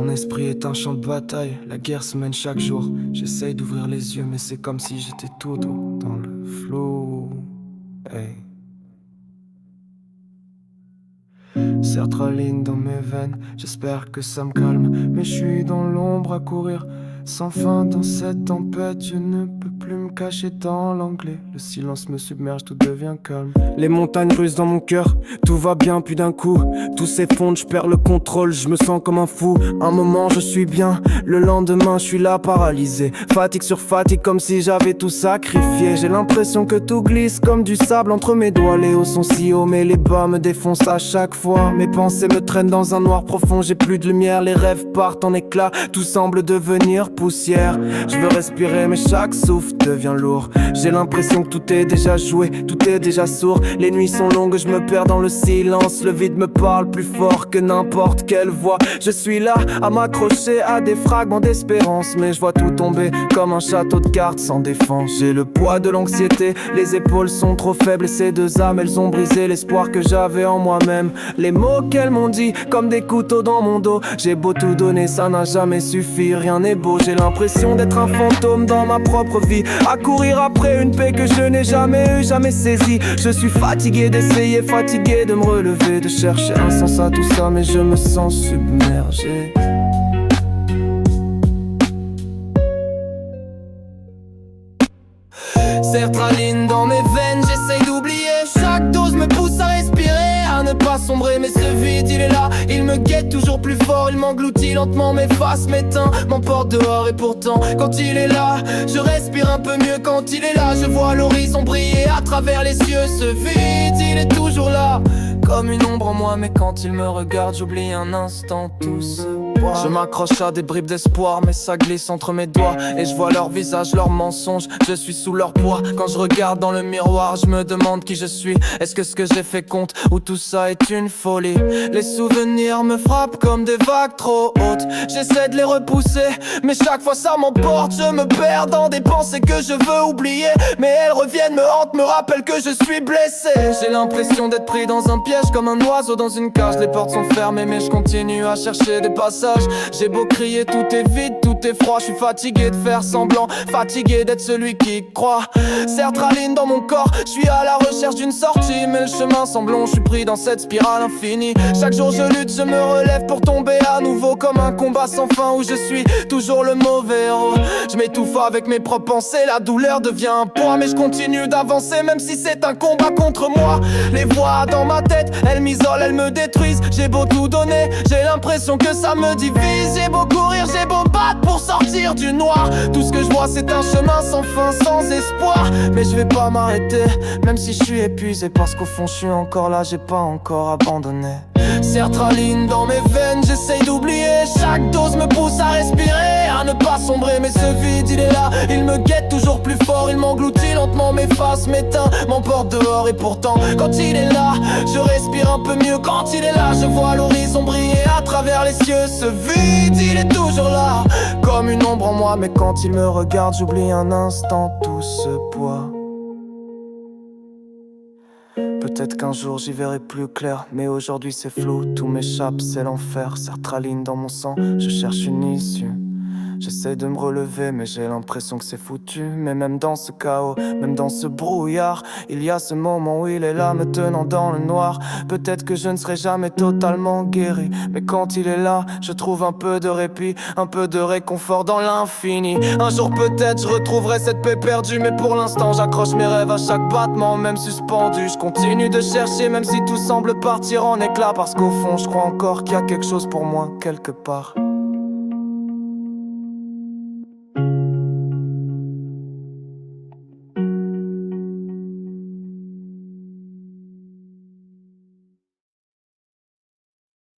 Mon esprit est un champ de bataille, la guerre se mène chaque jour. J'essaye d'ouvrir les yeux mais c'est comme si j'étais tout dans le flou. Hey. Sertraline dans mes veines, j'espère que ça me calme. Mais je suis dans l'ombre à courir sans fin dans cette tempête. Je ne peux plus me cacher dans l'anglais. Le silence me submerge, tout devient calme. Les montagnes russes dans mon cœur, tout va bien puis d'un coup tout s'effondre, je perds le contrôle, je me sens comme un fou. Un moment je suis bien, le lendemain je suis là paralysé. Fatigue sur fatigue comme si j'avais tout sacrifié. J'ai l'impression que tout glisse comme du sable entre mes doigts. Les hauts sont si hauts mais les bas me défoncent à chaque fois. Mes pensées me traînent dans un noir profond, j'ai plus de lumière, les rêves partent en éclats. Tout semble devenir poussière. Je veux respirer mais chaque souffle devient lourd. J'ai l'impression que tout est déjà joué, tout est déjà sourd. Les nuits sont longues, je me perds dans le silence. Le vide me parle plus fort que n'importe quelle voix. Je suis là à m'accrocher à des fragments d'espérance, mais je vois tout tomber comme un château de cartes sans défense. J'ai le poids de l'anxiété, les épaules sont trop faibles et ces deux âmes elles ont brisé l'espoir que j'avais en moi-même. Les mots qu'elles m'ont dit comme des couteaux dans mon dos. J'ai beau tout donner, ça n'a jamais suffi, rien n'est beau. J'ai l'impression d'être un fantôme dans ma propre vie, à courir après une paix que je n'ai jamais eu, jamais saisie. Je suis fatigué d'essayer, fatigué de me relever, de chercher un sens à tout ça, mais je me sens submergé. Sertraline dans mes veines, j'essaye d'oublier. Chaque dose me pousse à respirer, à ne pas sombrer. Mais ce vide il est là, il me guette toujours plus fort. Il m'engloutit lentement, m'efface, m'éteint, m'emporte dehors. Et pourtant quand il est là, je respire un peu mieux. Quand il est là, je vois l'horizon briller à travers les cieux. Ce vide il est toujours là, comme une ombre en moi. Mais quand il me regarde, j'oublie un instant tout ce poids. Je m'accroche à des bribes d'espoir, mais ça glisse entre mes doigts. Et je vois leur visage, leurs mensonges, je suis sous leur poids. Quand je regarde dans le miroir, je me demande qui je suis. Est-ce que ce que j'ai fait compte, ou tout ça est une folie? Les souvenirs me frappent comme des vagues trop hautes. J'essaie de les repousser, mais chaque fois ça m'emporte. Je me perds dans des pensées que je veux oublier, mais elles reviennent, me hantent, me rappellent que je suis blessé. J'ai l'impression d'être pris dans un piège, comme un oiseau dans une cage. Les portes sont fermées mais je continue à chercher des passages. J'ai beau crier, tout est vide, tout est froid. Je suis fatigué de faire semblant, fatigué d'être celui qui croit. Sertraline dans mon corps, je suis à la recherche d'une sortie, mais le chemin semble long, je suis pris dans cette spirale infinie. Chaque jour je lutte, je me relève pour tomber à nouveau, comme un combat sans fin où je suis toujours le mauvais héros. Je m'étouffe avec mes propres pensées, la douleur devient un poids, mais je continue d'avancer même si c'est un combat contre moi. Les voix dans ma tête, elles m'isolent, elles me détruisent. J'ai beau tout donner, j'ai l'impression que ça me divise. J'ai beau courir, j'ai beau battre pour sortir du noir. Tout ce que je vois c'est un chemin sans fin, sans espoir. Mais je vais pas m'arrêter, même si je suis épuisé, parce qu'au fond je suis encore là, j'ai pas encore abandonné. Sertraline dans mes veines, j'essaye d'oublier. Chaque dose me pousse à respirer, à ne pas sombrer. Mais ce vide il est là, il me guette toujours plus fort. Il m'engloutit lentement, m'efface, m'éteint, m'emporte dehors. Et pourtant quand il est là, je respire un peu mieux. Quand il est là, je vois l'horizon briller à travers les cieux. Ce vide il est toujours là, comme une ombre en moi. Mais quand il me regarde, j'oublie un instant tout ce poids. Peut-être qu'un jour j'y verrai plus clair, mais aujourd'hui c'est flou, tout m'échappe, c'est l'enfer. Sertraline dans mon sang, je cherche une issue. J'essaie de me relever mais j'ai l'impression que c'est foutu. Mais même dans ce chaos, même dans ce brouillard, il y a ce moment où il est là me tenant dans le noir. Peut-être que je ne serai jamais totalement guéri, mais quand il est là, je trouve un peu de répit, un peu de réconfort dans l'infini. Un jour peut-être je retrouverai cette paix perdue, mais pour l'instant j'accroche mes rêves à chaque battement, même suspendu. Je continue de chercher même si tout semble partir en éclats, parce qu'au fond je crois encore qu'il y a quelque chose pour moi quelque part.